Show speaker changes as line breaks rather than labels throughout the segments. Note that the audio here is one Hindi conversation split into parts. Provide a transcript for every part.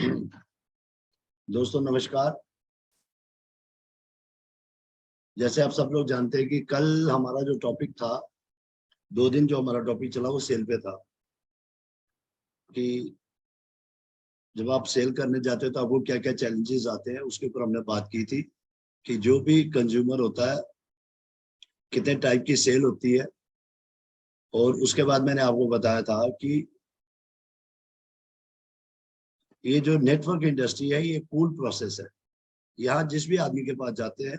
दोस्तों नमस्कार। जैसे आप सब लोग जानते हैं कि कल हमारा जो टॉपिक था, 2 दिन जो हमारा टॉपिक चला वो सेल पे था कि जब आप सेल करने जाते हो तो आपको क्या क्या चैलेंजेस आते हैं, उसके ऊपर हमने बात की थी कि जो भी कंज्यूमर होता है कितने टाइप की सेल होती है। और उसके बाद मैंने आपको बताया था कि ये जो नेटवर्क इंडस्ट्री है ये कूल प्रोसेस है। यहाँ जिस भी आदमी के पास जाते हैं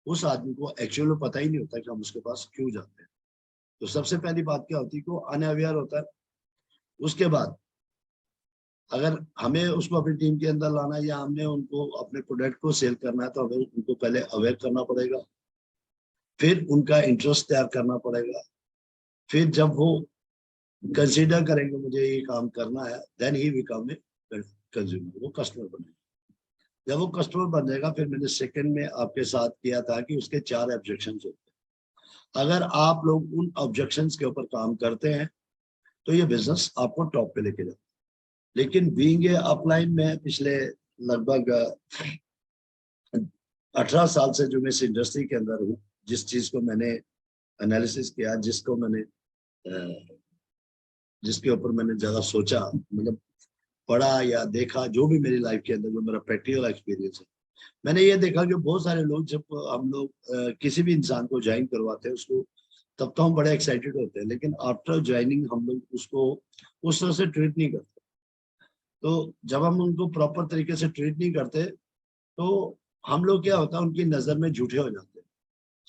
उस आदमी को एक्चुअल में पता ही नहीं होता कि हम उसके पास क्यों जाते हैं। तो सबसे पहली बात क्या होती है कि वो अनअवेयर होता है। उसके बाद अगर हमें उसको अपनी टीम के अंदर लाना है या हमने उनको अपने प्रोडक्ट को सेल करना है तो हमें उनको पहले अवेयर करना पड़ेगा, फिर उनका इंटरेस्ट तैयार करना पड़ेगा, फिर जब वो कंसीडर करेंगे मुझे ये काम करना है then he become a consumer, वो कस्टमर बनेगा। जब वो कस्टमर बन जाएगा फिर मैंने सेकंड में आपके साथ किया था कि उसके 4 ऑब्जेक्शंस होते हैं। अगर आप लोग उन ऑब्जेक्शंस के ऊपर काम करते हैं तो ये बिजनेस आपको टॉप पे लेके जाए। लेकिन बीइंग ए अपलाइन में पिछले लगभग 18 साल से जो मैं इस इंडस्ट्री के अंदर हूँ, जिस चीज को मैंने एनालिसिस किया, जिसको मैंने जिसके ऊपर मैंने ज्यादा सोचा, मतलब पढ़ा या देखा, जो भी मेरी लाइफ के अंदर जो मेरा प्रैक्टिकल एक्सपीरियंस है, मैंने ये देखा कि बहुत सारे लोग जब हम लोग किसी भी इंसान को ज्वाइन करवाते हैं उसको, तब तो हम बड़े एक्साइटेड होते हैं, लेकिन आफ्टर ज्वाइनिंग हम लोग उसको उस तरह से ट्रीट नहीं करते। तो जब हम उनको प्रॉपर तरीके से ट्रीट नहीं करते तो हम लोग क्या होता है उनकी नजर में झूठे हो जाते हैं।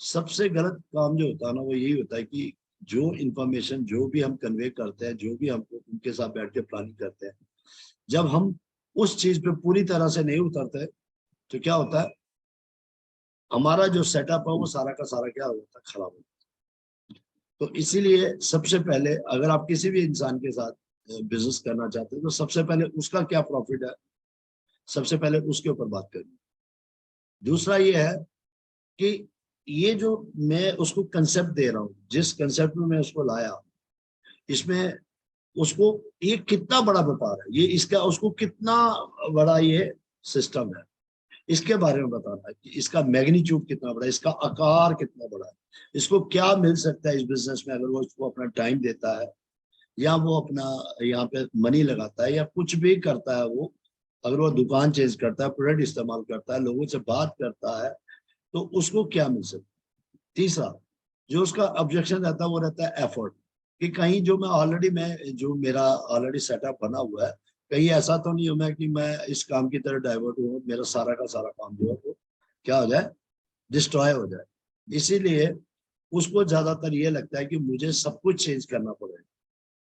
सबसे गलत काम जो होता है ना वो यही होता है कि जो इंफॉर्मेशन जो भी हम कन्वे करते हैं, जो भी हम उनके साथ बैठ के प्लानिंग करते हैं, जब हम उस चीज पे पूरी तरह से नहीं उतरते तो क्या होता है, हमारा जो सेटअप है वो सारा का सारा क्या हो जाता है, खराब हो जाता है। तो इसीलिए सबसे पहले अगर आप किसी भी इंसान के साथ बिजनेस करना चाहते हैं तो सबसे पहले उसका क्या प्रॉफिट है, सबसे पहले उसके ऊपर बात करनी। दूसरा ये है कि ये जो मैं उसको कंसेप्ट दे रहा हूँ, जिस कंसेप्ट में मैं उसको लाया, इसमें उसको ये कितना बड़ा व्यापार है, ये इसका उसको कितना बड़ा ये सिस्टम है, इसके बारे में बताना है कि इसका मैग्नीट्यूड कितना बड़ा है, इसका आकार कितना बड़ा है, इसको क्या मिल सकता है इस बिजनेस में अगर वो इसको अपना टाइम देता है या वो अपना यहाँ पे मनी लगाता है या कुछ भी करता है। वो अगर वो दुकान चेंज करता है, प्रोडक्ट इस्तेमाल करता है, लोगों से बात करता है, तो उसको क्या मिल सकता है। तीसरा जो उसका ऑब्जेक्शन रहता है वो रहता है एफर्ट, कि कहीं जो मैं ऑलरेडी मैं जो मेरा ऑलरेडी सेटअप बना हुआ है, कहीं ऐसा तो नहीं हो मैं कि मैं इस काम की तरफ डाइवर्ट हूँ, मेरा सारा का सारा काम जो है वो क्या हो जाए, डिस्ट्रॉय हो जाए। इसीलिए उसको ज्यादातर ये लगता है कि मुझे सब कुछ चेंज करना पड़ेगा,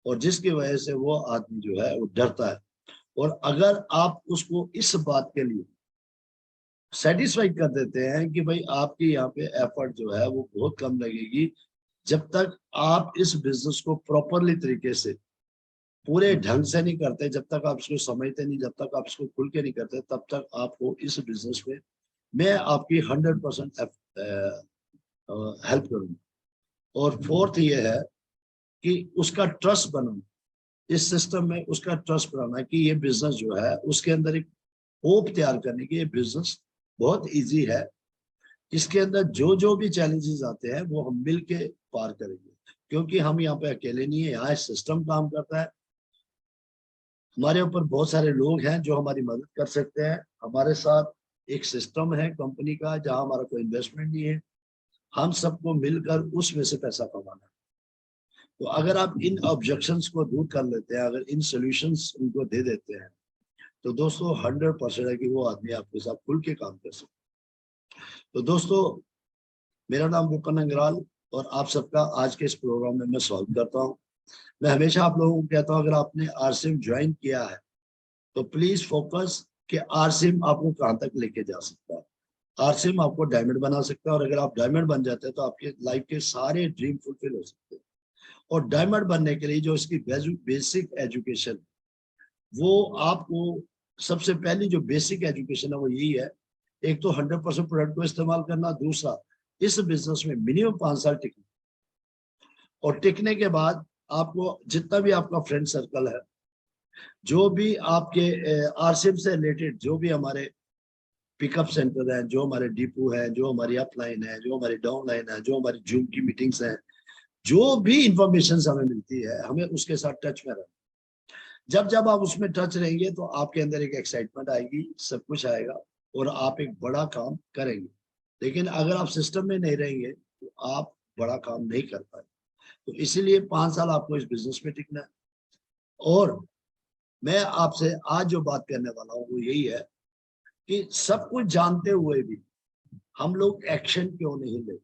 और जिसकी वजह से वो आदमी जो है वो डरता है। और अगर आप उसको इस बात के लिए सेटिस्फाई कर देते हैं कि भाई आपकी यहाँ पे एफर्ट जो है वो बहुत कम लगेगी, जब तक आप इस बिजनेस को प्रॉपरली तरीके से पूरे ढंग से नहीं करते, जब तक आप इसको समझते नहीं, जब तक आप इसको खुल के नहीं करते, तब तक आपको इस बिजनेस में मैं आपकी 100% हेल्प करूंगा। और फोर्थ ये है कि उसका ट्रस्ट बनाना, इस सिस्टम में उसका ट्रस्ट बनाना कि ये बिजनेस जो है उसके अंदर एक होप तैयार करने की, ये बिजनेस बहुत इजी है, इसके अंदर जो जो भी चैलेंजेस आते हैं वो हम मिल के पार करेंगे, क्योंकि हम यहाँ पे अकेले नहीं है, यहाँ सिस्टम काम करता है, हमारे ऊपर बहुत सारे लोग हैं जो हमारी मदद कर सकते हैं। हमारे साथ एक सिस्टम है कंपनी का जहां हमारा कोई इन्वेस्टमेंट नहीं है, हम सबको मिलकर उसमें से पैसा कमाना है। तो अगर आप इन ऑब्जेक्शंस को दूर कर लेते हैं, अगर इन सोल्यूशंस उनको दे देते हैं, तो दोस्तों 100% है कि वो आदमी आपके साथ खुल के काम कर सकते हैं। तो दोस्तों मेरा नाम विपिन अग्रवाल और आप सबका आज के इस प्रोग्राम में मैं स्वागत करता हूँ। मैं हमेशा आप लोगों को कहता हूँ अगर आपने आरसीएम ज्वाइन किया है तो प्लीज फोकस कि आरसीएम आपको कहाँ तक लेके जा सकता है। आरसीएम आपको डायमंड बना सकता है, और अगर आप डायमंड बन जाते हैं तो आपके लाइफ के सारे ड्रीम फुलफिल हो सकते हैं। और डायमंड बनने के लिए जो इसकी बेसिक एजुकेशन, वो आपको सबसे पहली जो बेसिक एजुकेशन है वो यही है, एक तो 100% प्रोडक्ट को इस्तेमाल करना, दूसरा इस बिजनेस में मिनिमम 5 साल टिकना, और टिकने के बाद आपको जितना भी आपका फ्रेंड सर्कल है जो भी आपके आरसीएम से रिलेटेड जो भी हमारे पिकअप सेंटर है, जो हमारे डिपो है, जो हमारी अपलाइन है, जो हमारी डाउन लाइन है, जो हमारी जूम की मीटिंग्स हैं, जो भी इंफॉर्मेशन हमें मिलती है, हमें उसके साथ टच में रहना। जब जब आप उसमें टच रहेंगे तो आपके अंदर एक एक्साइटमेंट आएगी, सब कुछ आएगा और आप एक बड़ा काम करेंगे। लेकिन अगर आप सिस्टम में नहीं रहेंगे तो आप बड़ा काम नहीं कर पाए। तो इसीलिए 5 साल आपको इस बिजनेस में टिकना है। और मैं आपसे आज जो बात करने वाला हूँ वो यही है कि सब कुछ जानते हुए भी हम लोग एक्शन क्यों नहीं लेते।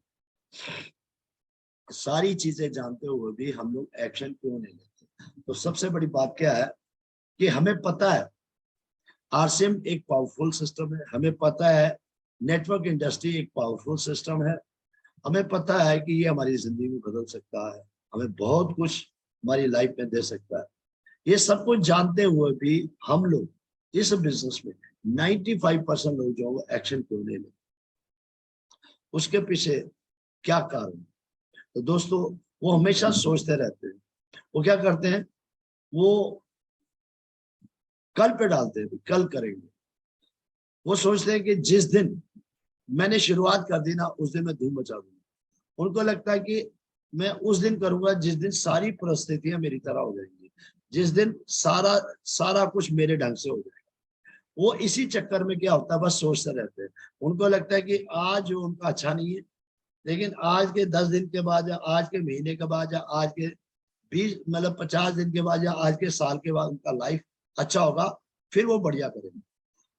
सारी चीजें जानते हुए भी हम लोग एक्शन क्यों नहीं लेते। तो सबसे बड़ी बात क्या है कि हमें पता है आरसीएम एक पावरफुल सिस्टम है, हमें पता है नेटवर्क इंडस्ट्री एक पावरफुल सिस्टम है, हमें पता है कि ये हमारी जिंदगी में बदल सकता है, हमें बहुत कुछ हमारी लाइफ में दे सकता है। ये सब कुछ जानते हुए भी हम लोग इस बिजनेस में 95% लोग जो है एक्शन क्यों नहीं लेते, उसके पीछे क्या कारण है। तो दोस्तों वो हमेशा सोचते रहते हैं, वो क्या करते हैं, वो कल पे डालते हैं, कल करेंगे। वो सोचते हैं कि जिस दिन मैंने शुरुआत कर दी ना उस दिन मैं धूम मचा दूंगा। उनको लगता है कि मैं उस दिन करूंगा जिस दिन सारी परिस्थितियां मेरी तरह हो जाएंगी, जिस दिन सारा सारा कुछ मेरे ढंग से हो जाएगा। वो इसी चक्कर में क्या होता है, बस सोचते रहते हैं। उनको लगता है कि आज जो उनका अच्छा नहीं है, लेकिन आज के 10 दिन के बाद या आज के महीने के बाद या आज के 50 दिन के बाद या आज के साल के बाद उनका लाइफ अच्छा होगा, फिर वो बढ़िया करेंगे।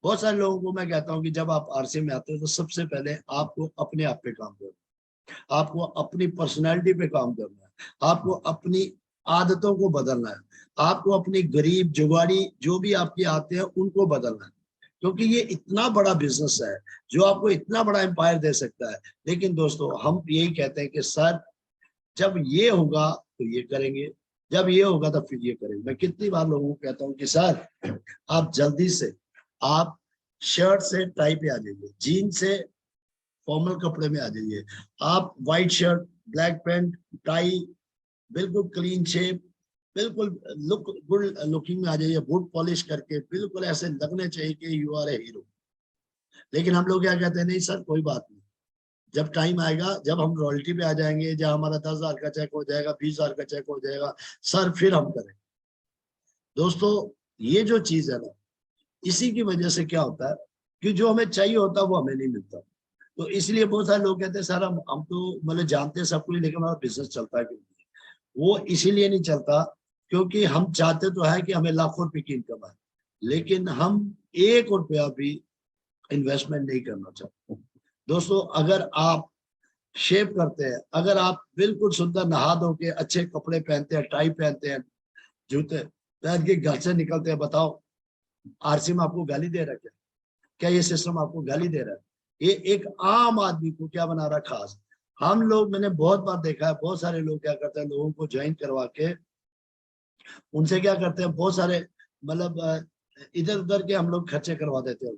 बहुत सारे लोगों को मैं कहता हूँ कि जब आप आरसी में आते हो तो सबसे पहले आपको अपने आप पे काम करना है, आपको अपनी पर्सनैलिटी पे काम करना है, आपको अपनी आदतों को बदलना है, आपको अपनी गरीब जुगाड़ी जो भी आपके आते हैं उनको बदलना है। क्योंकि ये इतना बड़ा बिजनेस है जो आपको इतना बड़ा एम्पायर दे सकता है। लेकिन दोस्तों हम यही कहते हैं कि सर जब ये होगा तो ये करेंगे, जब ये होगा तो फिर ये करेंगे। मैं कितनी बार लोगों को कहता हूँ कि सर आप जल्दी से आप शर्ट से टाई पे आ जाइए, जीन से फॉर्मल कपड़े में आ जाइए, आप white shirt black pant tie बिल्कुल क्लीन शेप, बिल्कुल लुक गुड लुकिंग में आ जाइए, बूट पॉलिश करके बिल्कुल ऐसे लगने चाहिए कि यू आर ए हीरो। लेकिन हम लोग क्या कहते हैं, नहीं सर कोई बात नहीं, जब टाइम आएगा, जब हम रॉयल्टी पे आ जाएंगे, जब हमारा 10,000 का चेक हो जाएगा, 20,000 का चेक हो जाएगा, सर फिर हम करेंगे। दोस्तों ये जो चीज है ना, इसी की वजह से क्या होता है कि जो हमें चाहिए होता है वो हमें नहीं मिलता। तो इसलिए बहुत सारे लोग कहते हैं सर हम तो मतलब जानते हैं सब कुछ, लेकिन हमारा बिजनेस चलता है क्यों नहीं। वो इसीलिए नहीं चलता क्योंकि हम चाहते तो है कि हमें लाखों रुपए की इनकम आए, लेकिन हम 1 रुपया भी इन्वेस्टमेंट नहीं करना चाहते। दोस्तों अगर आप शेव करते हैं, अगर आप बिल्कुल सुंदर नहा धो के अच्छे कपड़े पहनते हैं, टाई पहनते हैं, जूते पहन के घर से निकलते हैं, बताओ आरसी में आपको गाली दे रहा है क्या? क्या ये सिस्टम आपको गाली दे रहा है? ये एक आम आदमी को क्या बना रहा है खास। हम लोग मैंने बहुत बार देखा है, बहुत सारे लोग क्या करते हैं, लोगों को ज्वाइन करवा के उनसे क्या करते हैं, बहुत सारे मतलब इधर उधर के हम लोग खर्चे करवा देते हैं।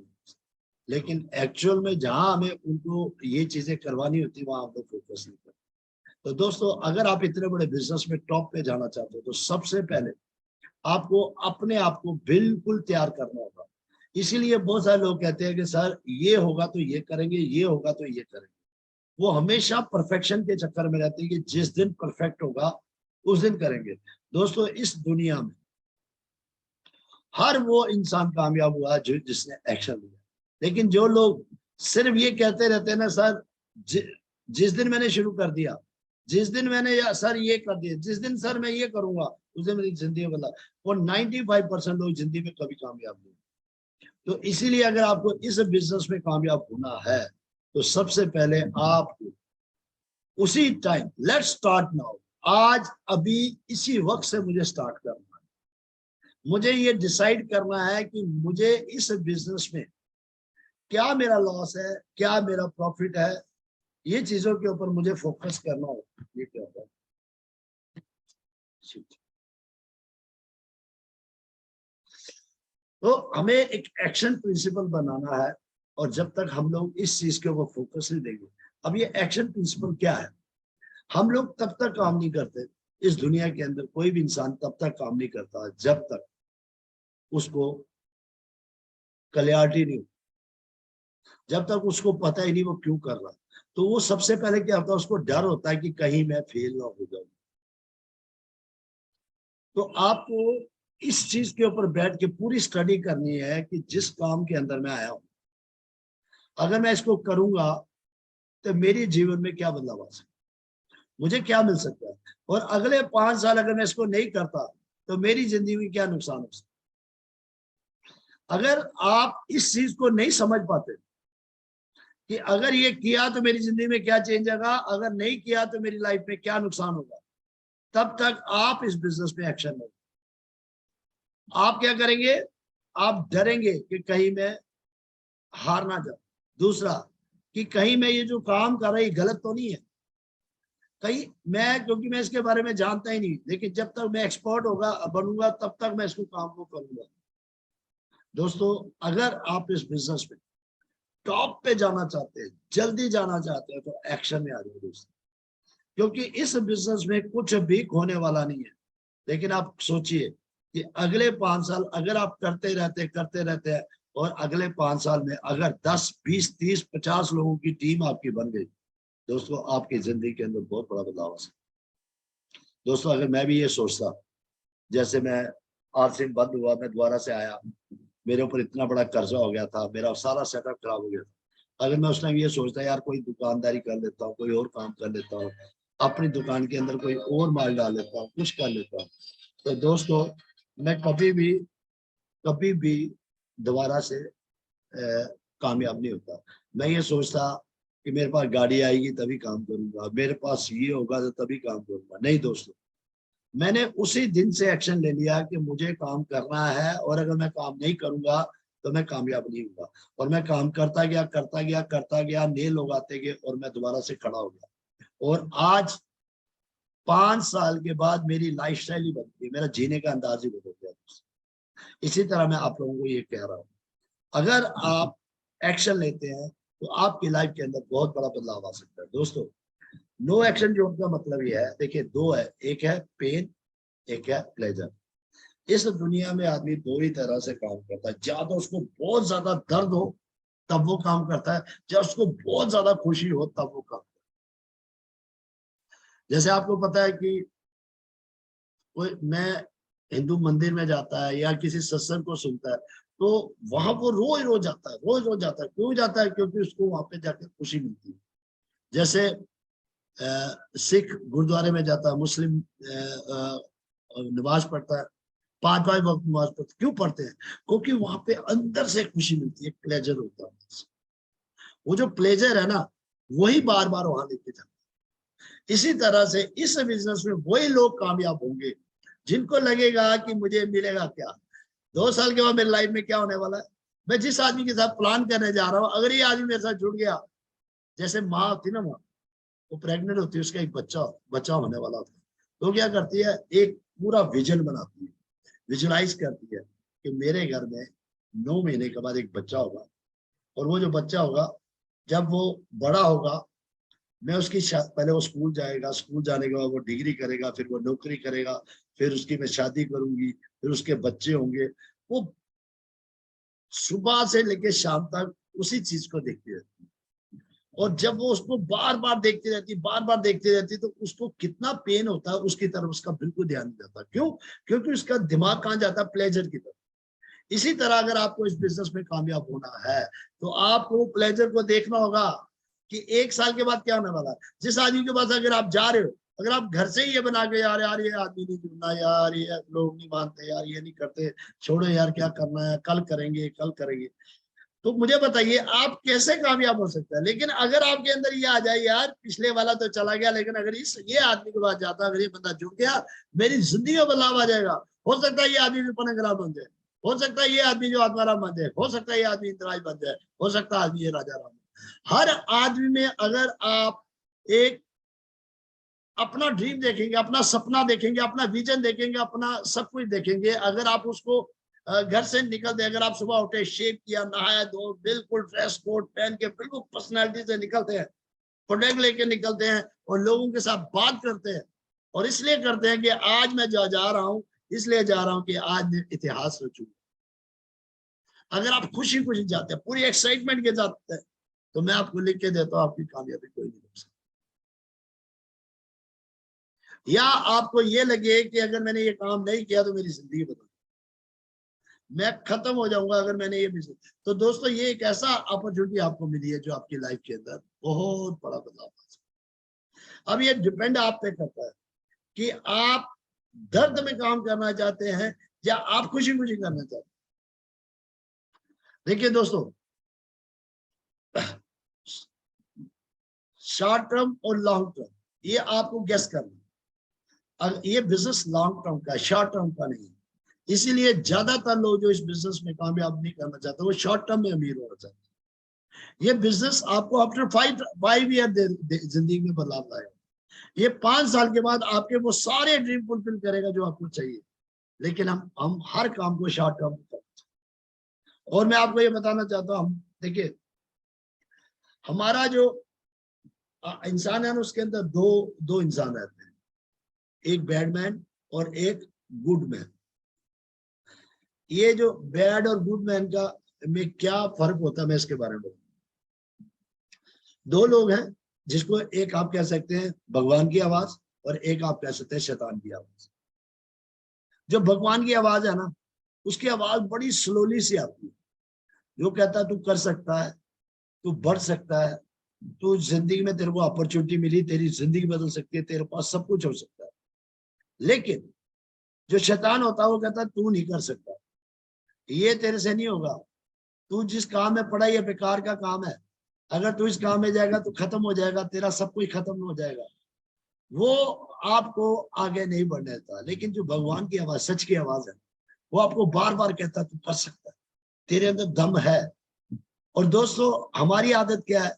लेकिन एक्चुअल में जहां हमें उनको ये चीजें करवानी होती वहां हम लोग फोकस नहीं करते। तो दोस्तों अगर आप इतने बड़े बिजनेस में टॉप पे जाना चाहते हो तो सबसे पहले आपको अपने आप को बिल्कुल तैयार करना होगा। इसीलिए बहुत सारे लोग कहते हैं कि सर ये होगा तो ये करेंगे, ये होगा तो ये करेंगे। वो हमेशा परफेक्शन के चक्कर में रहते हैं कि जिस दिन परफेक्ट होगा उस दिन करेंगे। दोस्तों इस दुनिया में हर वो इंसान कामयाब हुआ जो जिसने एक्शन लिया। लेकिन जो लोग सिर्फ ये कहते रहते हैं ना सर जिस दिन मैंने शुरू कर दिया, जिस दिन मैंने सर ये कर दिया, जिस दिन सर मैं ये करूंगा उस दिन मेरी जिंदगी बदला। और 95% लोग जिंदगी में कभी कामयाब नहीं। तो इसीलिए अगर आपको इस बिजनेस में कामयाब होना है तो सबसे पहले आपको उसी टाइम लेट्स स्टार्ट नाउ, आज अभी इसी वक्त से मुझे स्टार्ट करना है। मुझे ये डिसाइड करना है कि मुझे इस बिजनेस में क्या मेरा लॉस है, क्या मेरा प्रॉफिट है, ये चीजों के ऊपर मुझे फोकस करना होगा। ये क्या होता है, तो हमें एक एक्शन प्रिंसिपल बनाना है। और जब तक हम लोग इस चीज के ऊपर फोकस नहीं देंगे, अब ये एक्शन प्रिंसिपल क्या है, हम लोग तब तक काम नहीं करते। इस दुनिया के अंदर कोई भी इंसान तब तक काम नहीं करता जब तक उसको क्लैरिटी नहीं, जब तक उसको पता ही नहीं वो क्यों कर रहा, तो वो सबसे पहले क्या होता है, उसको डर होता है कि कहीं मैं फेल ना हो जाऊं। तो आपको इस चीज के ऊपर बैठ के पूरी स्टडी करनी है कि जिस काम के अंदर मैं आया हूं, अगर मैं इसको करूंगा तो मेरे जीवन में क्या बदलाव आ सकता है, मुझे क्या मिल सकता है, और अगले 5 साल अगर मैं इसको नहीं करता तो मेरी जिंदगी में क्या नुकसान हो सकता है। अगर आप इस चीज को नहीं समझ पाते कि अगर ये किया तो मेरी जिंदगी में क्या चेंज आएगा, अगर नहीं किया तो मेरी लाइफ में क्या नुकसान होगा, तब तक आप इस बिजनेस में एक्शन लेंगे। आप क्या करेंगे, आप डरेंगे कि कहीं मैं हार ना जाऊं। दूसरा, कि कहीं मैं ये जो काम कर रही गलत तो नहीं है, कहीं मैं, क्योंकि मैं इसके बारे में जानता ही नहीं, लेकिन जब तक मैं एक्सपर्ट होगा बनूंगा तब तक मैं इसको काम को करूंगा। दोस्तों, अगर आप इस बिजनेस में टॉप पे जाना चाहते हैं, जल्दी जाना चाहते हैं, तो एक्शन में आ जाओ दोस्तों, क्योंकि इस बिजनेस में कुछ भी खोने वाला नहीं है। लेकिन आप सोचिए कि अगले 5 साल अगर आप करते रहते हैं, और अगले 5 साल में अगर 10, 20, 30, 50 लोगों की टीम आपकी बन गई, दोस्तों आपकी जिंदगी के अंदर बहुत बड़ा बदलाव आ सकता है। दोस्तों, अगर मैं भी ये सोचता, जैसे मैं आरसीएम बंद हुआ, मैं दोबारा से आया, मेरे ऊपर इतना बड़ा कर्जा हो गया था, मेरा सारा सेटअप खराब हो गया था, अगर मैं उस टाइम ये सोचता यार कोई दुकानदारी कर लेता हूँ, कोई और काम कर लेता हूँ, अपनी दुकान के अंदर कोई और माल डाल लेता हूँ, कुछ कर लेता हूँ, तो दोस्तों मैं कभी भी दोबारा से कामयाब नहीं होता। मैं ये सोचता कि मेरे पास गाड़ी आएगी तभी काम करूंगा, मेरे पास ये होगा तो तभी काम करूंगा। नहीं दोस्तों, मैंने उसी दिन से एक्शन ले लिया कि मुझे काम करना है, और अगर मैं काम नहीं करूंगा तो मैं कामयाब नहीं होगा। और मैं काम करता गया, नेल उगाते गए, और मैं दोबारा से खड़ा हो गया। और आज 5 साल के बाद मेरी लाइफ स्टाइल ही बदल गई, मेरा जीने का अंदाज ही बदल गया। इसी तरह मैं आप लोगों को ये कह रहा हूँ, अगर आप एक्शन लेते हैं तो आपकी लाइफ के अंदर बहुत बड़ा बदलाव आ सकता है। दोस्तों, नो एक्शन जोन का मतलब ये है, देखिए दो है, एक है पेन, एक है प्लेजर। इस दुनिया में आदमी दो ही तरह से काम करता है, या तो उसको बहुत ज्यादा दर्द हो तब वो काम करता है, या उसको बहुत ज्यादा खुशी हो तब वो काम करता है। जैसे आपको पता है कि कोई मैं हिंदू मंदिर में जाता है या किसी सत्संग को सुनता है, तो वहां वो रोज रोज जाता है, रोज रोज जाता है। क्यों जाता है? क्योंकि उसको वहां पे जाकर खुशी मिलती है। जैसे सिख गुरुद्वारे में जाता है, मुस्लिम नमाज पढ़ता है, 5 5 वक्त नमाज पढ़ते, क्यों पढ़ते हैं? क्योंकि वहां पे अंदर से खुशी मिलती है, प्लेजर होता है। वो जो प्लेजर है ना, वही बार बार वहां लेके जाता है। इसी तरह से इस बिजनेस में वही लोग कामयाब होंगे जिनको लगेगा कि मुझे मिलेगा क्या, 2 साल के बाद मेरी लाइफ में क्या होने वाला है। मैं जिस आदमी के साथ प्लान करने जा रहा हूँ, अगर ये आदमी मेरे साथ जुड़ गया, जैसे माँ होती ना, माँ वो प्रेग्नेंट होती है, उसका एक बच्चा बच्चा होने वाला होता है, तो क्या करती है, एक पूरा विजन बनाती है, विजुलाइज करती है कि मेरे घर में 9 महीने के बाद एक बच्चा होगा, और वो जो बच्चा होगा जब वो बड़ा होगा, मैं उसकी पहले वो स्कूल जाएगा, स्कूल जाने के बाद वो डिग्री करेगा, फिर वो नौकरी करेगा, फिर उसकी मैं शादी करूंगी, फिर उसके बच्चे होंगे। वो सुबह से लेकर शाम तक उसी चीज को देखती रहती है, और जब वो उसको बार बार देखती रहती, तो उसको कितना पेन होता है, उसकी तरफ उसका बिल्कुल ध्यान नहीं जाता। क्यों? क्योंकि उसका दिमाग कहाँ जाता है, प्लेजर की तरफ। इसी तरह अगर आपको इस बिजनेस में कामयाब होना है, तो आपको प्लेजर को देखना होगा कि 1 साल के बाद क्या होने वाला है। जिस आदमी के पास अगर आप जा रहे हो, अगर आप घर से ही ये बना के यार यार ये आदमी नहीं जुड़ना, यार ये लोग नहीं मानते, यार ये नहीं करते, छोड़ो यार क्या करना है, कल करेंगे कल करेंगे, तो मुझे बताइए आप कैसे कामयाब हो सकते हैं। लेकिन अगर आपके अंदर ये आ जाए, यार पिछले वाला तो चला गया, लेकिन अगर इस ये आदमी के पास जाता, अगर ये बंदा जुड़ गया, मेरी जिंदगी में बदलाव आ जाएगा। हो सकता है ये आदमी विपन्न ग्राम बन जाए, हो सकता है ये आदमी जो आत्माराम बन जाए, हो सकता है ये आदमी इंद्राज बन जाए, हो सकता है आदमी ये राजा राम। हर आदमी में अगर आप एक अपना ड्रीम देखेंगे, अपना सपना देखेंगे, अपना विजन देखेंगे, अपना सब कुछ देखेंगे, अगर आप उसको घर से निकलते, अगर आप सुबह उठे, शेव किया, नहाया धो, बिल्कुल ड्रेस कोट पहन के बिल्कुल पर्सनैलिटी से निकलते हैं, प्रोडक्ट लेके निकलते हैं, और लोगों के साथ बात करते हैं, और इसलिए करते हैं कि आज मैं जा रहा हूँ, इसलिए जा रहा हूँ कि आज मैं इतिहास रचूंगा। अगर आप खुशी खुशी जाते हैं, पूरी एक्साइटमेंट के जाते हैं, तो मैं आपको लिख के देता हूँ, आपकी कामयाबी कोई नहीं रोक सकता। या आपको ये लगे कि अगर मैंने ये काम नहीं किया तो मेरी जिंदगी बदल, मैं खत्म हो जाऊंगा अगर मैंने ये बिजनेस। तो दोस्तों, ये एक ऐसा अपॉर्चुनिटी आपको मिली है जो आपकी लाइफ के अंदर बहुत बड़ा बदलाव ला सकता है। अब ये डिपेंड आप पे करता है कि आप दर्द में काम करना चाहते हैं या आप खुशी खुशी करना चाहते हैं। देखिए दोस्तों, शॉर्ट टर्म और लॉन्ग टर्म, ये आपको गेस करना है। ये बिजनेस लॉन्ग टर्म का, शॉर्ट टर्म का नहीं है। इसीलिए ज्यादातर लोग जो इस बिजनेस में कामयाब नहीं करना चाहते, वो शॉर्ट टर्म में अमीर होना चाहते हैं। ये बिजनेस आपको आफ्टर 5 ईयर जिंदगी में बदलाव लाएगा। ये 5 साल के बाद आपके वो सारे ड्रीम फुलफिल करेगा जो आपको चाहिए। लेकिन हम हर काम को शॉर्ट टर्म में करते हैं। और मैं आपको ये बताना चाहता हूँ, देखिए हमारा जो इंसान है ना, उसके अंदर दो इंसान रहते हैं, एक बैड मैन और एक गुड मैन। ये जो बैड और गुड मैन का में क्या फर्क होता है, मैं इसके बारे में बताऊं। दो लोग हैं, जिसको एक आप कह सकते हैं भगवान की आवाज और एक आप कह सकते हैं शैतान की आवाज। जो भगवान की आवाज है ना, उसकी आवाज बड़ी स्लोली सी आती है, जो कहता है तू कर सकता है, तू बढ़ सकता है, तू जिंदगी में तेरे को अपॉर्चुनिटी मिली, तेरी जिंदगी बदल सकती है, तेरे पास सब कुछ हो सकता है। लेकिन जो शैतान होता है वो कहता है तू नहीं कर सकता, ये तेरे से नहीं होगा, तू जिस काम में पड़ा ये बेकार का काम है, अगर तू इस काम में जाएगा तो खत्म हो जाएगा, तेरा सब कुछ खत्म हो जाएगा। वो आपको आगे नहीं बढ़ने देता। लेकिन जो भगवान की आवाज, सच की आवाज है, वो आपको बार बार कहता है तू कर सकता है, तेरे अंदर दम है। और दोस्तों, हमारी आदत क्या है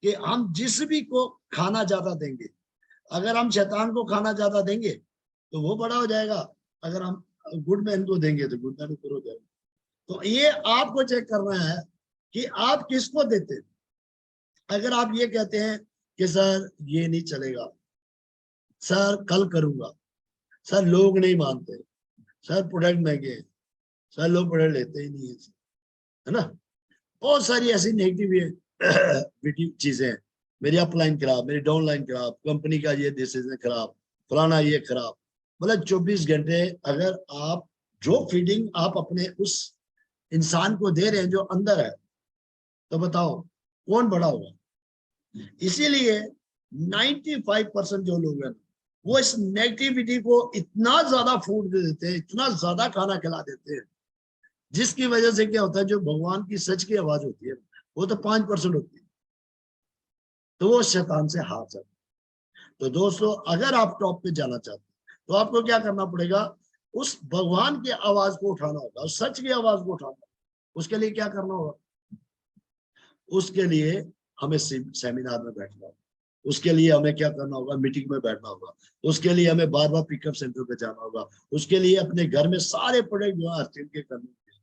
कि हम जिस भी को खाना ज्यादा देंगे, अगर हम शैतान को खाना ज्यादा देंगे तो वो बड़ा हो जाएगा, अगर हम गुड मैन को देंगे तो गुड मैन ऊपर हो जाएगा। तो ये आपको चेक करना है कि आप किसको देते हैं। अगर आप ये कहते हैं कि सर ये नहीं चलेगा, सर कल करूंगा, सर लोग नहीं मानते, सर प्रोडक्ट महंगे हैं, सर लोग प्रोडक्ट लेते ही नहीं है ना, बहुत सारी ऐसी नेगेटिव चीजें हैं, मेरी अपलाइन खराब, मेरी डाउनलाइन खराब, कंपनी का ये डिसीजन खराब, फलाना ये खराब। मतलब 24 घंटे अगर आप जो फीडिंग आप अपने उस इंसान को दे रहे हैं जो अंदर है, तो बताओ कौन बड़ा होगा। इसीलिए 95% जो लोग हैं वो इस नेगेटिविटी को इतना ज्यादा फूड दे देते हैं, इतना ज्यादा खाना खिला देते हैं, जिसकी वजह से क्या होता है, जो भगवान की सच की आवाज होती है वो तो 5% होती है, तो वो शैतान से हार जाता है। तो दोस्तों, अगर आप टॉप पे जाना चाहते हैं तो आपको क्या करना पड़ेगा, उस भगवान की आवाज को उठाना होगा, उस सच की आवाज को उठाना होगा। उसके लिए क्या करना होगा, उसके लिए हमें सेमिनार में बैठना होगा, उसके लिए हमें क्या करना होगा, मीटिंग में बैठना होगा, उसके लिए हमें बार बार पिकअप सेंटर पे जाना होगा, उसके लिए अपने घर में सारे प्रोडक्ट जो आरसीएम के करने होंगे।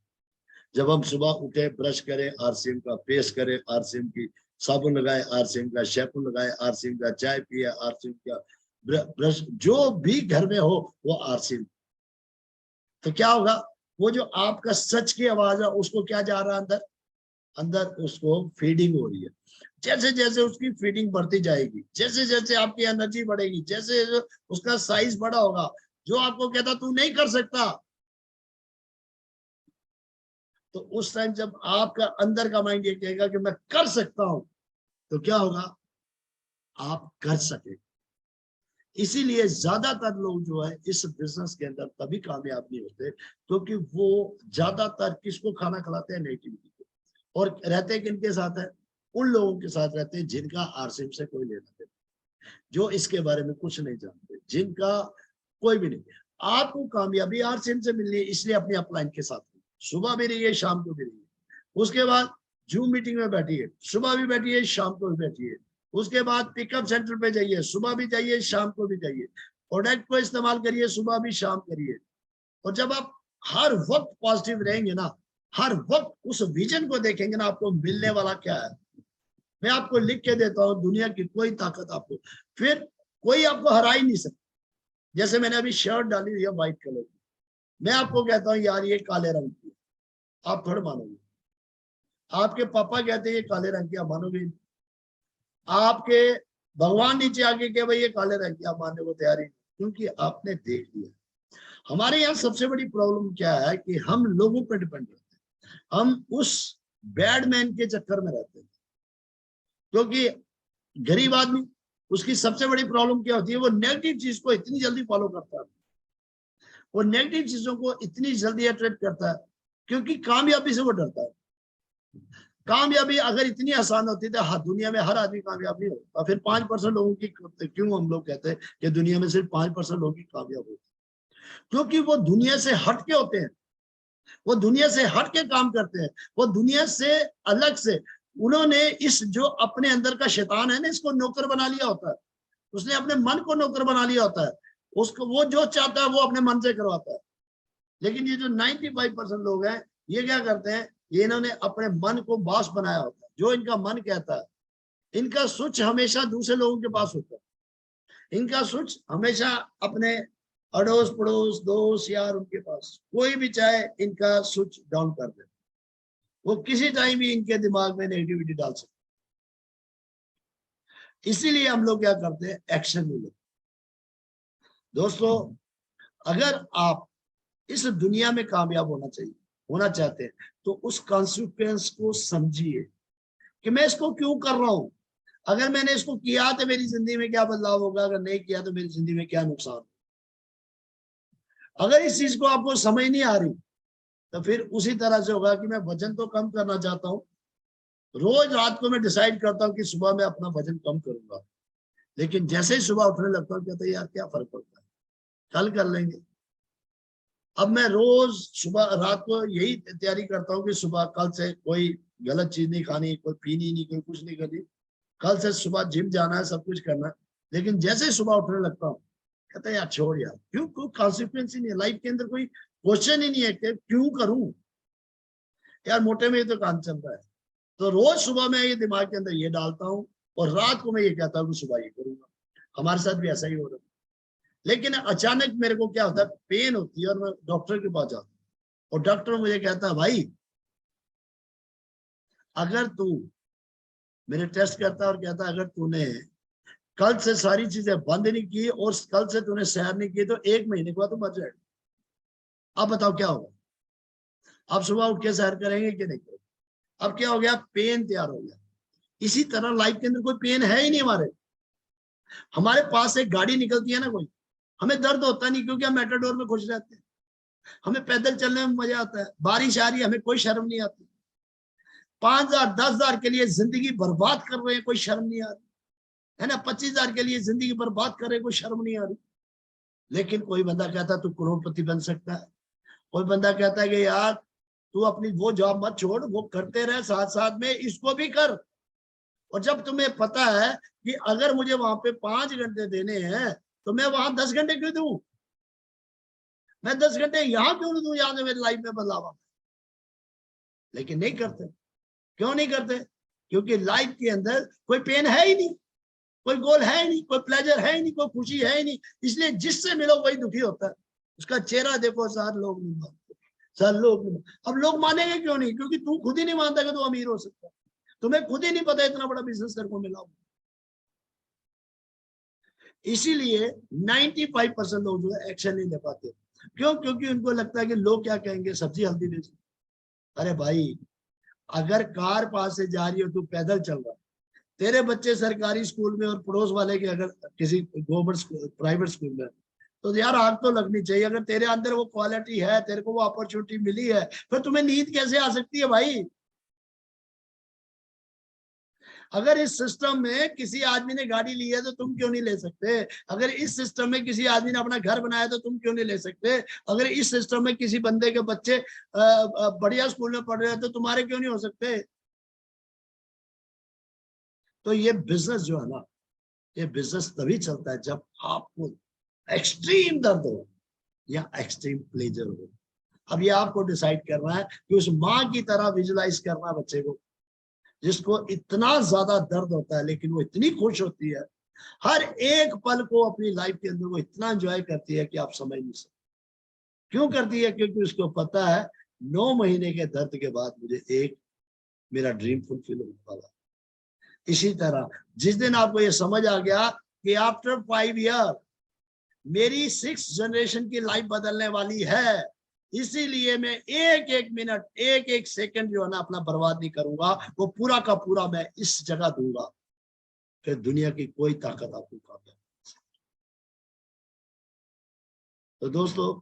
जब हम सुबह उठे, ब्रश करें आरसीएम का, पेस्ट करें आरसीएम की, साबुन लगाए आरसीएम का, शैम्पू लगाए आरसीएम का, चाय पिए आरसीएम का, ब्रश जो भी घर में हो वो आरसीएम। तो क्या होगा, वो जो आपका सच की आवाज है उसको क्या जा रहा है अंदर, अंदर उसको फीडिंग हो रही है। जैसे जैसे उसकी फीडिंग बढ़ती जाएगी, जैसे जैसे आपकी एनर्जी बढ़ेगी, जैसे उसका साइज बड़ा होगा, जो आपको कहता तू नहीं कर सकता, तो उस टाइम जब आपका अंदर का माइंड ये कहेगा कि मैं कर सकता हूं, तो क्या होगा, आप कर सके। इसीलिए ज्यादातर लोग जो है इस बिजनेस के अंदर तभी कामयाब नहीं होते, क्योंकि वो ज्यादातर किसको खाना खिलाते हैं, नेगेटिविटी को। और रहते किनके साथ है, उन लोगों के साथ रहते हैं जिनका आरसीएम से कोई लेना देना, जो इसके बारे में कुछ नहीं जानते, जिनका कोई भी नहीं। आपको कामयाबी आरसीएम से मिल रही है, इसलिए अपनी अपलाइन के साथ सुबह भी रहिए, शाम को भी रहिए। उसके बाद जूम मीटिंग में बैठिए, सुबह भी बैठिए, शाम को भी बैठिए। उसके बाद पिकअप सेंटर पे जाइए, सुबह भी जाइए, शाम को भी जाइए। प्रोडक्ट को इस्तेमाल करिए, सुबह भी शाम करिए। और जब आप हर वक्त पॉजिटिव रहेंगे ना, हर वक्त उस विजन को देखेंगे ना, आपको मिलने वाला क्या है, मैं आपको लिख के देता हूँ, दुनिया की कोई ताकत आपको, फिर कोई आपको हरा ही नहीं सकता। जैसे मैंने अभी शर्ट डाली हुई है व्हाइट कलर की, मैं आपको कहता हूँ यार ये काले रंग की, आप थोड़ा मानोगे। आपके पापा कहते हैं ये काले रंग की, आप मानोगे नहीं। आपके भगवान नीचे आके के भाई ये काले रंग की, आप मानने को तैयार ही नहीं, क्योंकि आपने देख लिया। हमारे यहाँ सबसे बड़ी प्रॉब्लम क्या है कि हम लोगों पर डिपेंड रहते हैं, हम उस बैडमैन के चक्कर में रहते हैं। क्योंकि गरीब आदमी, उसकी सबसे बड़ी प्रॉब्लम क्या होती है, वो नेगेटिव चीज को इतनी जल्दी फॉलो करता है, वो नेगेटिव चीजों को इतनी जल्दी अट्रैक्ट करता है, क्योंकि कामयाबी से वो डरता है। कामयाबी अगर इतनी आसान होती तो हाँ, दुनिया में हर आदमी कामयाब नहीं होता। फिर 5% लोगों की, क्यों हम लोग कहते हैं कि दुनिया में सिर्फ 5% लोगों की कामयाब होती, क्योंकि वो दुनिया से हट के होते हैं, वो दुनिया से हट के काम करते हैं, वो दुनिया से अलग से, उन्होंने इस जो अपने अंदर का शैतान है ना, इसको नौकर बना लिया होता है, उसने अपने मन को नौकर बना लिया होता है, उसको वो जो चाहता है वो अपने मन से करवाता है। लेकिन ये जो 95% लोग हैं, ये क्या करते हैं, ये इन्होंने अपने मन को बॉस बनाया होता है, जो इनका मन कहता है। इनका स्विच हमेशा दूसरे लोगों के पास होता है, इनका स्विच हमेशा अपने अड़ोस पड़ोस दोस्त यार उनके पास, कोई भी चाहे इनका स्विच डाउन कर दे, वो किसी टाइम भी इनके दिमाग में नेगेटिविटी डाल सकते। इसीलिए हम लोग क्या करते हैं, एक्शन नहीं लेते। दोस्तों, अगर आप इस दुनिया में कामयाब होना चाहते हैं, तो उस कॉन्सिक्वेंस को समझिए कि मैं इसको क्यों कर रहा हूं। अगर मैंने इसको किया तो मेरी जिंदगी में क्या बदलाव होगा, अगर नहीं किया तो मेरी जिंदगी में क्या नुकसान। अगर इस चीज को आपको समझ नहीं आ रही, तो फिर उसी तरह से होगा कि मैं वजन तो कम करना चाहता हूँ, रोज रात को मैं डिसाइड करता हूँ कि सुबह मैं अपना वजन कम करूंगा, लेकिन जैसे ही सुबह उठने लगता हूँ कहते यार क्या फर्क पड़ता है, कल कर लेंगे। अब मैं रोज सुबह रात को यही तैयारी करता हूँ कि सुबह कल से कोई गलत चीज नहीं खानी, कोई पीनी नहीं, कोई कुछ नहीं करनी, कल से सुबह जिम जाना है, सब कुछ करना है। लेकिन जैसे ही सुबह उठने लगता हूँ कहते हैं यार छोड़ यार, क्यों, कोई कॉन्सिक्वेंस ही नहीं है लाइफ के अंदर, कोई क्वेश्चन ही नहीं है कि क्यों करूं यार, मोटे में ही तो काम चल रहा है। तो रोज सुबह मैं ये दिमाग के अंदर ये डालता हूँ, और रात को मैं ये कहता हूँ कि सुबह ये करूंगा। हमारे साथ भी ऐसा ही हो रहा है। लेकिन अचानक मेरे को क्या होता है, पेन होती है, और मैं डॉक्टर के पास जाता हूँ, और डॉक्टर मुझे कहता है भाई अगर तू, मेरे टेस्ट करता है और कहता है अगर तूने कल से सारी चीजें बंद नहीं की और कल से तूने सैर नहीं की, तो 1 महीने के बाद तो मर जाएगा। अब बताओ क्या होगा, आप सुबह उठ के सैर करेंगे कि नहीं करेंगे। अब क्या हो गया, पेन तैयार हो गया। इसी तरह लाइफ के अंदर कोई पेन है ही नहीं हमारे। हमारे पास एक गाड़ी निकलती है ना कोई, हमें दर्द होता नहीं, क्योंकि हम मेटाडोर में खुश रहते हैं, हमें पैदल चलने में मजा आता है, बारिश आ रही है हमें कोई शर्म नहीं आती, 5,000 10,000 के लिए जिंदगी बर्बाद कर रहे हैं, कोई शर्म नहीं आ रही है ना, 25,000 के लिए जिंदगी बर्बाद कर रहे हैं, कोई शर्म नहीं आ रही। लेकिन कोई बंदा कहता है तू करोड़पति बन सकता है, कोई बंदा कहता है कि यार तू अपनी वो जॉब मत छोड़, वो करते रहे, साथ साथ में इसको भी कर। और जब तुम्हें पता है कि अगर मुझे वहां पे 5 घंटे देने हैं, तो मैं वहां 10 घंटे क्यों दूं, मैं 10 घंटे यहाँ क्यों नहीं दूं, यहाँ से मेरी लाइफ में बदलाव आता है। लेकिन नहीं करते, क्यों नहीं करते, क्योंकि लाइफ के अंदर कोई पेन है ही नहीं, कोई गोल है ही नहीं, कोई प्लेजर है ही नहीं, कोई खुशी है ही नहीं। इसलिए जिससे मिलो वही दुखी होता है, उसका चेहरा देखो, सारे लोग नहीं मानते, सारे लोग नहीं मानते। अब लोग मानेंगे क्यों नहीं, क्योंकि तू खुद ही नहीं मानता कि तू अमीर हो सकता है, तुम्हें खुद ही नहीं पता इतना बड़ा बिजनेस तेरे को मिला। इसीलिए 95% लोग जो है एक्शन नहीं ले पाते। क्यों, क्योंकि उनको लगता है कि लोग क्या कहेंगे, सब्जी हल्दी बेच। अरे भाई, अगर कार पास से जा रही हो, तू पैदल चल रहा है, तेरे बच्चे सरकारी स्कूल में और पड़ोस वाले के अगर किसी गवर्नमेंट प्राइवेट स्कूल में, तो यार आग तो लगनी चाहिए। अगर तेरे अंदर वो क्वालिटी है, तेरे को वो अपॉर्चुनिटी मिली है, फिर तुम्हें नींद कैसे आ सकती है भाई। अगर इस सिस्टम में किसी आदमी ने गाड़ी ली है तो तुम क्यों नहीं ले सकते, अगर इस सिस्टम में किसी आदमी ने अपना घर बनाया तो तुम क्यों नहीं ले सकते, अगर इस सिस्टम में किसी बंदे के बच्चे बढ़िया स्कूल में पढ़ रहे हैं तो तुम्हारे क्यों नहीं हो सकते। तो ये बिजनेस जो है ना, ये बिजनेस तभी चलता है जब आपको एक्सट्रीम दर्द हो या एक्सट्रीम प्लेजर हो। अब ये आपको डिसाइड करना है कि उस माँ की तरह विजुलाइज करना बच्चे को, जिसको इतना ज्यादा दर्द होता है लेकिन वो इतनी खुश होती है, हर एक पल को अपनी लाइफ के अंदर वो इतना एंजॉय करती है कि आप समझ नहीं सकते। क्यों करती है, क्योंकि उसको पता है 9 महीने के दर्द के बाद मुझे एक मेरा ड्रीम फुलफिल हो पाया। इसी तरह जिस दिन आपको ये समझ आ गया कि आफ्टर 5 ईयर मेरी 6 जनरेशन की लाइफ बदलने वाली है, इसीलिए मैं एक एक मिनट, एक एक सेकंड जो है ना अपना बर्बाद नहीं करूंगा, वो पूरा का पूरा मैं इस जगह दूंगा, फिर दुनिया की कोई ताकत आपको कामयाब। तो दोस्तों,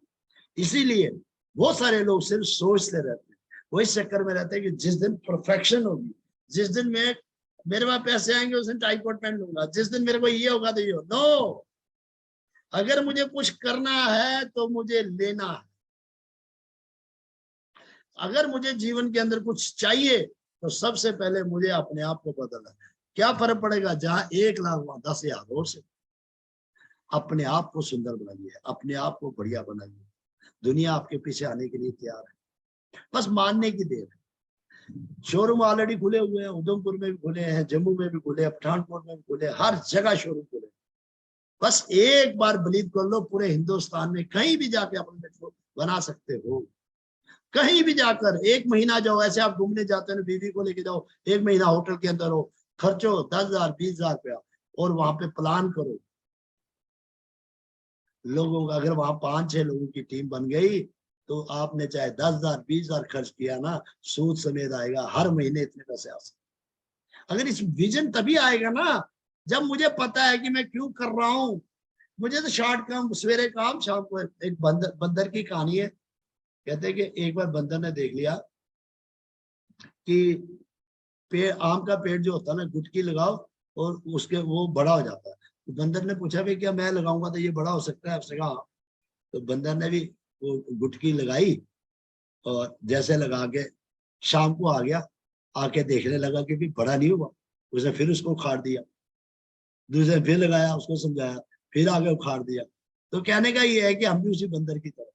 इसीलिए बहुत सारे लोग सिर्फ सोचते रहते हैं, वो इस चक्कर में रहते हैं कि जिस दिन परफेक्शन होगी, जिस दिन मैं मेरे पास पैसे आएंगे उस दिन टाई कोट पहन लूंगा, जिस दिन मेरे को ये होगा तो ये हो। नो, अगर मुझे कुछ करना है तो मुझे लेना है। अगर मुझे जीवन के अंदर कुछ चाहिए तो सबसे पहले मुझे अपने आप को बदलना है। क्या फर्क पड़ेगा, जहां 1 लाख वहां 10,000 और से। अपने आप को सुंदर बनाइए, अपने आप को बढ़िया बनाइए, दुनिया आपके पीछे आने के लिए तैयार है, बस मानने की देर है। शोरूम ऑलरेडी खुले हुए हैं, उधमपुर में भी खुले हैं, जम्मू में भी खुले, पठानकोट में भी खुले, हर जगह शोरूम खुले। बस एक बार बिलीव कर लो, पूरे हिंदुस्तान में कहीं भी जाके अपने को बना सकते हो। कहीं भी जाकर 1 महीना जाओ, ऐसे आप घूमने जाते हैं, बीवी को लेके जाओ, 1 महीना होटल के अंदर हो, खर्चो 10,000 20,000 रुपया, और वहां पे प्लान करो लोगों का। अगर वहां 5-6 लोगों की टीम बन गई तो आपने चाहे 10,000 20,000 खर्च किया ना, सूद समेत आएगा, हर महीने इतने पैसे आ सकते। अगर इस विजन तभी आएगा ना जब मुझे पता है कि मैं क्यों कर रहा हूं। मुझे तो शॉर्ट काम, सवेरे काम शाम को। एक बंदर बंदर की कहानी है। कहते हैं कि एक बार बंदर ने देख लिया कि पेड़, आम का पेड़ जो होता है ना, गुटकी लगाओ और उसके वो बड़ा हो जाता है। तो बंदर ने पूछा भाई क्या मैं लगाऊंगा तो ये बड़ा हो सकता है? उसने कहा हाँ। तो बंदर ने भी वो गुटकी लगाई और जैसे लगा के शाम को आ गया, आके देखने लगा कि भी बड़ा नहीं हुआ। उसने फिर उसको उखाड़ दिया, दूसरे फिर लगाया, उसको समझाया, फिर आगे उखाड़ दिया। तो कहने का ये है कि हम भी उसी बंदर की तरह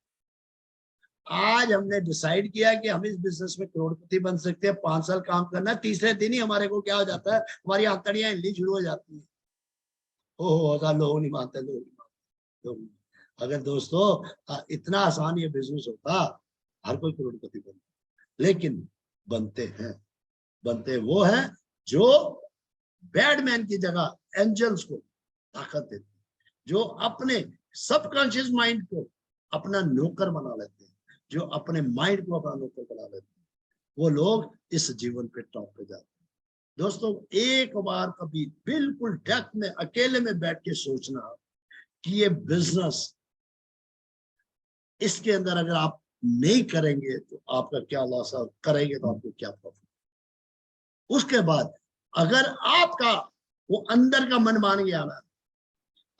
आज हमने डिसाइड किया कि हम इस बिजनेस में करोड़पति बन सकते हैं। 5 साल काम करना, तीसरे दिन ही हमारे को क्या हो जाता है, हमारी आंतड़ियां हिलनी शुरू हो जाती है। ओहो होता, लोग नहीं मानते, लोग नहीं मानते, लोग नहीं। अगर दोस्तों इतना आसान ये बिजनेस होता, हर कोई करोड़पति बनता। लेकिन बनते हैं, बनते वो हैं जो बैडमैन की जगह एंजल्स को ताकत देते हैं, जो अपने सबकॉन्शियस माइंड को अपना नौकर बना लेते हैं, जो अपने माइंड को अपना नौकर बना लेते हैं, वो लोग इस जीवन पे टॉप पे जाते हैं। दोस्तों, एक बार कभी बिल्कुल डेप्थ में अकेले में बैठ के सोचना कि ये बिजनेस, इसके अंदर अगर आप नहीं करेंगे तो आपका क्या लॉस है, करेंगे तो आपको क्या प्रॉफिट। उसके बाद अगर आपका वो अंदर का मन मान गया ना,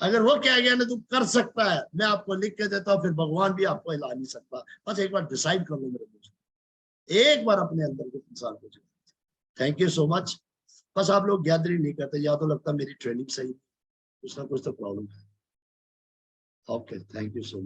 अगर वो क्या गया ना तू कर सकता है, मैं आपको लिख के देता हूँ, फिर भगवान भी आपको हिला नहीं सकता। बस एक बार डिसाइड कर लो मेरे दोस्त, एक बार अपने अंदर के इंसान को। Thank you so much. बस आप लोग गैदरिंग नहीं करते, या तो लगता मेरी ट्रेनिंग सही, कुछ ना कुछ तो प्रॉब्लम है। Okay, thank you so much.